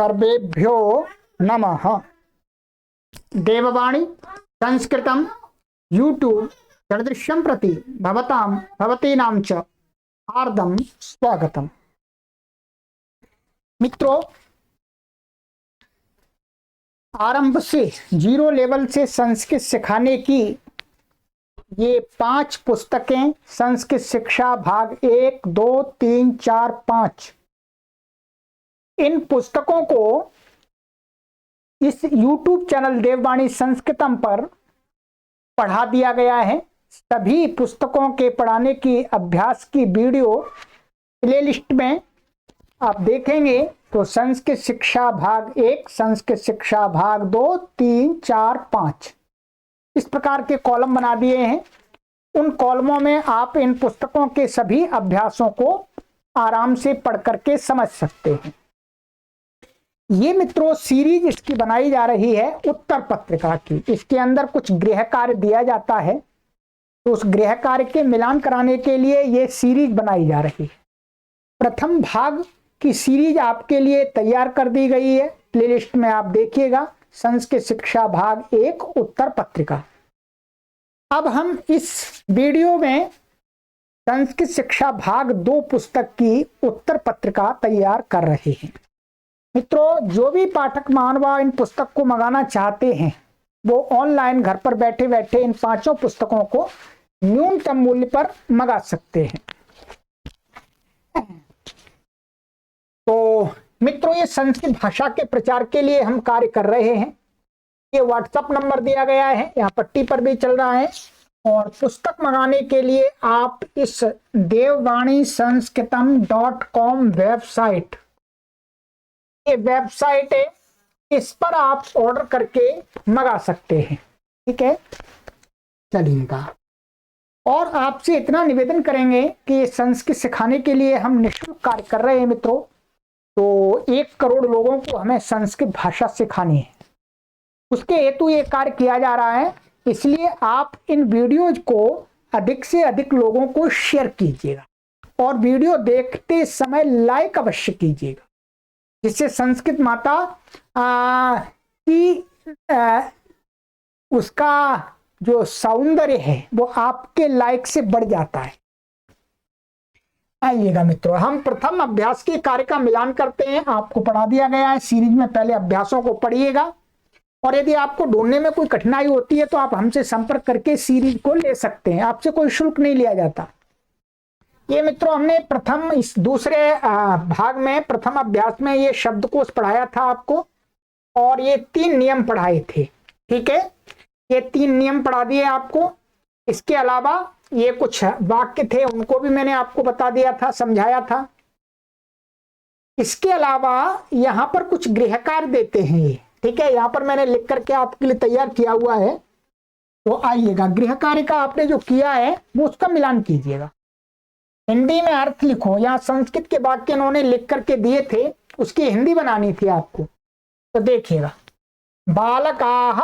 सर्वेभ्यो नमः। देववाणी संस्कृतम यूट्यूब सदृश्यं प्रति भवतीनां च हार्दं स्वागतम। मित्रों, आरंभ से 0 लेवल से संस्कृत सिखाने की ये 5 पुस्तकें, संस्कृत शिक्षा भाग 1, 2, 3, 4, 5, इन पुस्तकों को इस YouTube चैनल देववाणी संस्कृतम पर पढ़ा दिया गया है। सभी पुस्तकों के पढ़ाने की अभ्यास की वीडियो प्लेलिस्ट में आप देखेंगे तो संस्कृत शिक्षा भाग 1, संस्कृत शिक्षा भाग 2, 3, 4, 5 इस प्रकार के कॉलम बना दिए हैं। उन कॉलमों में आप इन पुस्तकों के सभी अभ्यासों को आराम से पढ़ करके समझ सकते हैं। ये मित्रों सीरीज इसकी बनाई जा रही है उत्तर पत्रिका की। इसके अंदर कुछ गृह कार्य दिया जाता है, तो उस गृह कार्य के मिलान कराने के लिए ये सीरीज बनाई जा रही है। प्रथम भाग की सीरीज आपके लिए तैयार कर दी गई है, प्लेलिस्ट में आप देखिएगा, संस्कृत शिक्षा भाग 1 उत्तर पत्रिका। अब हम इस वीडियो में संस्कृत शिक्षा भाग 2 पुस्तक की उत्तर पत्रिका तैयार कर रहे हैं। मित्रों, जो भी पाठक मानवा इन पुस्तक को मंगाना चाहते हैं वो ऑनलाइन घर पर बैठे बैठे इन 5 पुस्तकों को न्यूनतम मूल्य पर मंगा सकते हैं। तो मित्रों, ये संस्कृत भाषा के प्रचार के लिए हम कार्य कर रहे हैं। ये व्हाट्सएप नंबर दिया गया है, यहाँ पट्टी पर भी चल रहा है। और पुस्तक मंगाने के लिए आप इस देववाणी संस्कृतम.com वेबसाइट, ये वेबसाइट है, इस पर आप ऑर्डर करके मंगा सकते हैं। ठीक है, चलिएगा। और आपसे इतना निवेदन करेंगे कि संस्कृत सिखाने के लिए हम निःशुल्क कार्य कर रहे हैं मित्रों। तो 1 करोड़ लोगों को हमें संस्कृत भाषा सिखानी है, उसके हेतु ये कार्य किया जा रहा है। इसलिए आप इन वीडियोज को अधिक से अधिक लोगों को शेयर कीजिएगा और वीडियो देखते समय लाइक अवश्य कीजिएगा, जिससे संस्कृत माता की उसका जो सौंदर्य है वो आपके लाइक से बढ़ जाता है। आइएगा मित्रों, हम प्रथम अभ्यास के कार्य का मिलान करते हैं। आपको पढ़ा दिया गया है सीरीज में, पहले अभ्यासों को पढ़िएगा। और यदि आपको ढूंढने में कोई कठिनाई होती है तो आप हमसे संपर्क करके सीरीज को ले सकते हैं, आपसे कोई शुल्क नहीं लिया जाता। ये मित्रों, हमने प्रथम इस दूसरे भाग में प्रथम अभ्यास में ये शब्दकोश पढ़ाया था आपको, और ये 3 नियम पढ़ाए थे। ठीक है, ये 3 नियम पढ़ा दिए आपको। इसके अलावा ये कुछ वाक्य थे, उनको भी मैंने आपको बता दिया था, समझाया था। इसके अलावा यहाँ पर कुछ गृह कार्य देते हैं ये। ठीक है, यहाँ पर मैंने लिख करके आपके लिए तैयार किया हुआ है। तो आइएगा, गृह कार्य का आपने जो किया है वो उसका मिलान कीजिएगा। हिंदी में अर्थ लिखो। यहाँ संस्कृत के वाक्य इन्होंने लिख करके दिए थे, उसकी हिंदी बनानी थी आपको। तो देखिएगा, बालकाः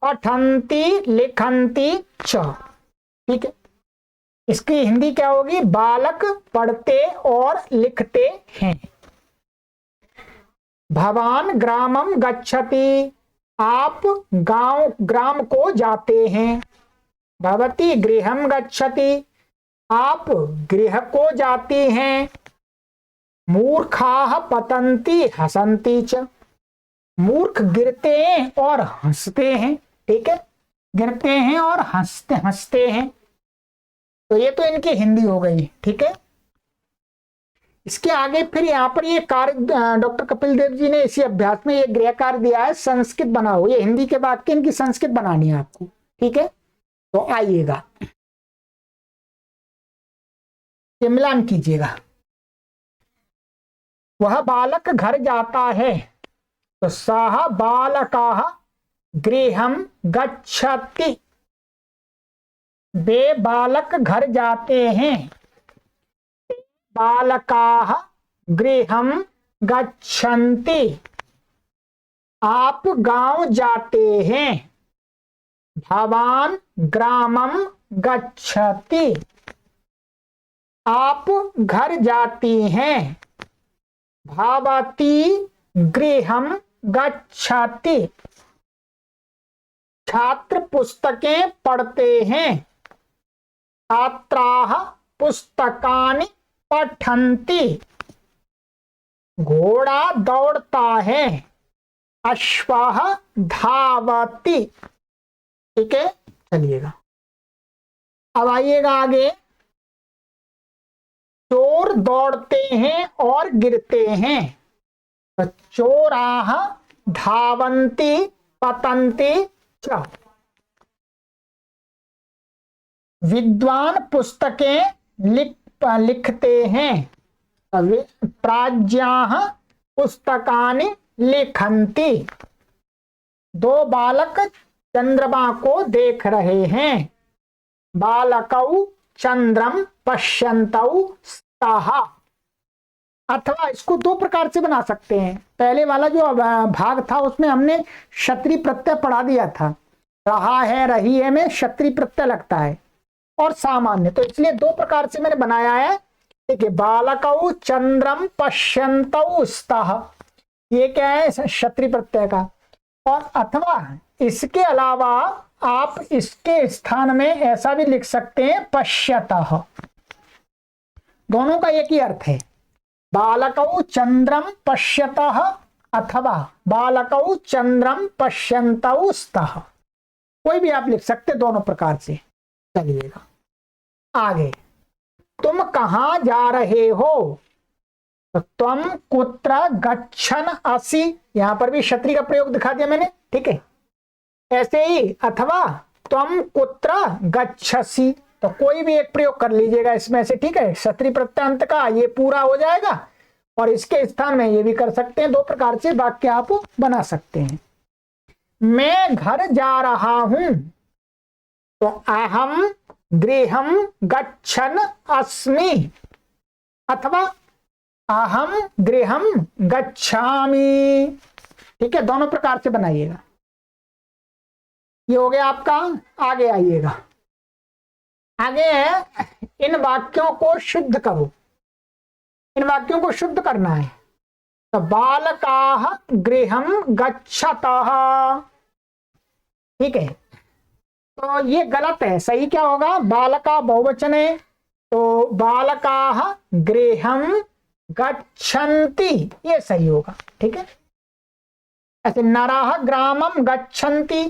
पठन्ति लिखन्ति च। ठीक है, इसकी हिंदी क्या होगी? बालक पढ़ते और लिखते हैं। भवान ग्रामम गच्छति, आप ग्राम को जाते हैं। भवती गृहम गच्छति, आप गृह को जाती हैं। मूर्खाः पतन्ति हसन्ति च, मूर्ख गिरते हैं और हंसते हैं। ठीक है, गिरते हैं और हंसते हैं। तो ये तो इनकी हिंदी हो गई। ठीक है, इसके आगे फिर यहाँ पर ये कार्य डॉक्टर कपिल देव जी ने इसी अभ्यास में ये गृह कार्य दिया है, संस्कृत बनाओ। ये हिंदी के वाक्य इनकी संस्कृत बनानी है आपको। ठीक है, तो आइएगा, ये मिलान कीजिएगा। वह बालक घर जाता है, तो सः बालकाः गृहं गच्छति। वे बालक घर जाते हैं। बालकाः गृहं गच्छन्ति, आप गांव जाते हैं। भवान ग्रामम गच्छति, आप घर जाती हैं। भवती गृहं गच्छति, छात्र पुस्तकें पढ़ते हैं। छात्राः पुस्तकानि पठन्ति, घोड़ा दौड़ता है। अश्वः धावति। ठीक है, चलिएगा अब आइएगा आगे। चोर दौड़ते हैं और गिरते हैं। तो चोराः धावन्ति पतन्ति च। विद्वान पुस्तकें लिखते हैं। प्राज्ञाः पुस्तकानि लिखन्ति। दो बालक चंद्रमा को देख रहे हैं। बालकौ चंद्रम पश्यन्तौ स्तः। अथवा इसको दो प्रकार से बना सकते हैं। पहले वाला जो भाग था उसमें हमने क्षत्रिय प्रत्यय पढ़ा दिया था। रहा है, रही है में क्षत्रिय प्रत्यय लगता है और सामान्य, तो इसलिए दो प्रकार से मैंने बनाया है। ठीक है, बालकौ चंद्रम पश्यन्तौ स्तः, ये क्या है, क्षत्रिय प्रत्यय का। और अथवा इसके अलावा आप इसके स्थान में ऐसा भी लिख सकते हैं पश्यतः। दोनों का एक ही अर्थ है। बालकौ चंद्रम पश्यतः अथवा बालकौ चंद्रम पश्यन्तौ स्तः, कोई भी आप लिख सकते दोनों प्रकार से। चलिएगा आगे। तुम कहां जा रहे हो? तो त्वं कुत्र गच्छन् असि, यहां पर भी क्षत्रिय का प्रयोग दिखा दिया मैंने। ठीक है, ऐसे ही अथवा त्वं कुत्र गच्छसि, तो कोई भी एक प्रयोग कर लीजिएगा इसमें से। ठीक है, क्षत्रिय प्रत्यंत का ये पूरा हो जाएगा और इसके स्थान में ये भी कर सकते हैं। दो प्रकार से वाक्य आप बना सकते हैं। मैं घर जा रहा हूं, तो अहम गृहं गच्छन् अस्मि अथवा अहम गृहं गच्छामि। ठीक है, दोनों प्रकार से बनाइएगा। ये हो गया आपका। आगे आइएगा। आगे है इन वाक्यों को शुद्ध करो। इन वाक्यों को शुद्ध करना है। तो बालकाः गृहं गच्छतः। ठीक है, तो ये गलत है। सही क्या होगा? बालका बहुवचन है, तो बालकाः गृहं गच्छन्ति, ये सही होगा। ठीक है, ऐसे नराः ग्रामं गच्छन्ति,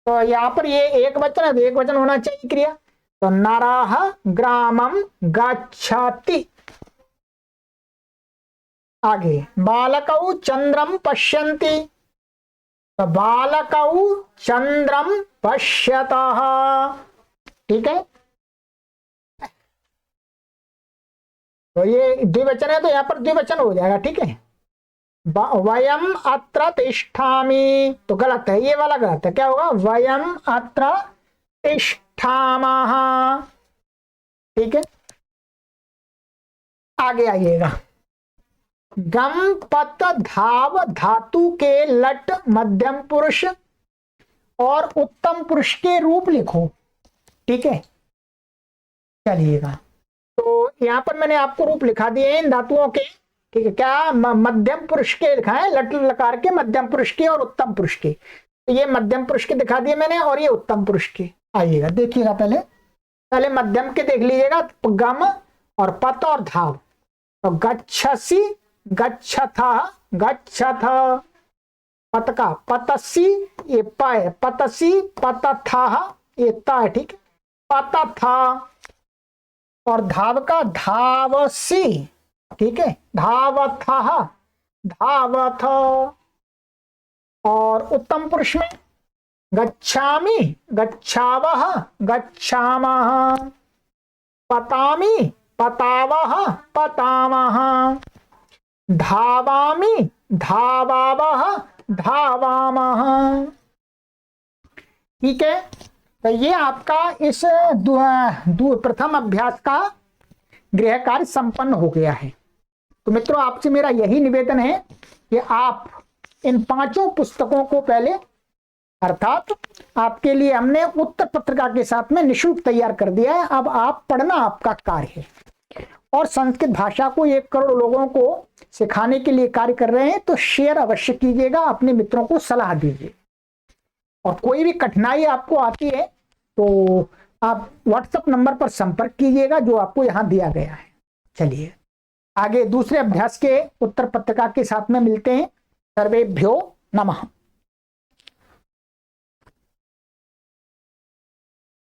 तो यहाँ पर ये एक वचन है तो एक वचन होना चाहिए क्रिया। तो नराः ग्रामं गच्छति। आगे बालकौ चंद्रम पश्यन्ति, तो बालकौ चंद्रम पश्यतः। ठीक है, तो ये द्विवचन है तो यहाँ पर द्विवचन हो जाएगा। ठीक है, वयम अत्र तिष्ठामि, तो गलत है, ये वाला गलत है। क्या होगा? वयम अत्र तिष्ठामः। ठीक है, आगे आइएगा। गम पत धाव धातु के लट मध्यम पुरुष और उत्तम पुरुष के रूप लिखो। ठीक है, चलिएगा। तो यहां पर मैंने आपको रूप लिखा दिए हैं इन धातुओं के। ठीक है, क्या मध्यम पुरुष के लिखा है, लट लकार के मध्यम पुरुष के और उत्तम पुरुष के। तो ये मध्यम पुरुष के दिखा दिए मैंने और ये उत्तम पुरुष के। आइएगा देखिएगा, पहले मध्यम के देख लीजिएगा। गम और पत और धाव। तो गच्छसि गच्छथः गच्छथ, पत का पतसी ये प है, पतसी पतथः ये त है। ठीक है, पतथ। और धाव का धावसी। ठीक है, धावथः धावथ। और उत्तम पुरुष में गच्छामि गच्छावः गच्छामः, पतामि पतावः पतामः, धावामि धावावः धावामः। ठीक है, तो ये आपका इस प्रथम अभ्यास का गृह कार्य संपन्न हो गया है। तो मित्रों, आपसे मेरा यही निवेदन है कि आप इन पांचों पुस्तकों को पहले, अर्थात आपके लिए हमने उत्तर पत्रिका के साथ में निःशुल्क तैयार कर दिया है। अब आप पढ़ना आपका कार्य है। और संस्कृत भाषा को 1 करोड़ लोगों को सिखाने के लिए कार्य कर रहे हैं तो शेयर अवश्य कीजिएगा, अपने मित्रों को सलाह दीजिए। और कोई भी कठिनाई आपको आती है तो आप व्हाट्सएप नंबर पर संपर्क कीजिएगा जो आपको यहां दिया गया है। चलिए आगे दूसरे अभ्यास के उत्तर पत्रिका के साथ में मिलते हैं। सर्वेभ्यो नमः।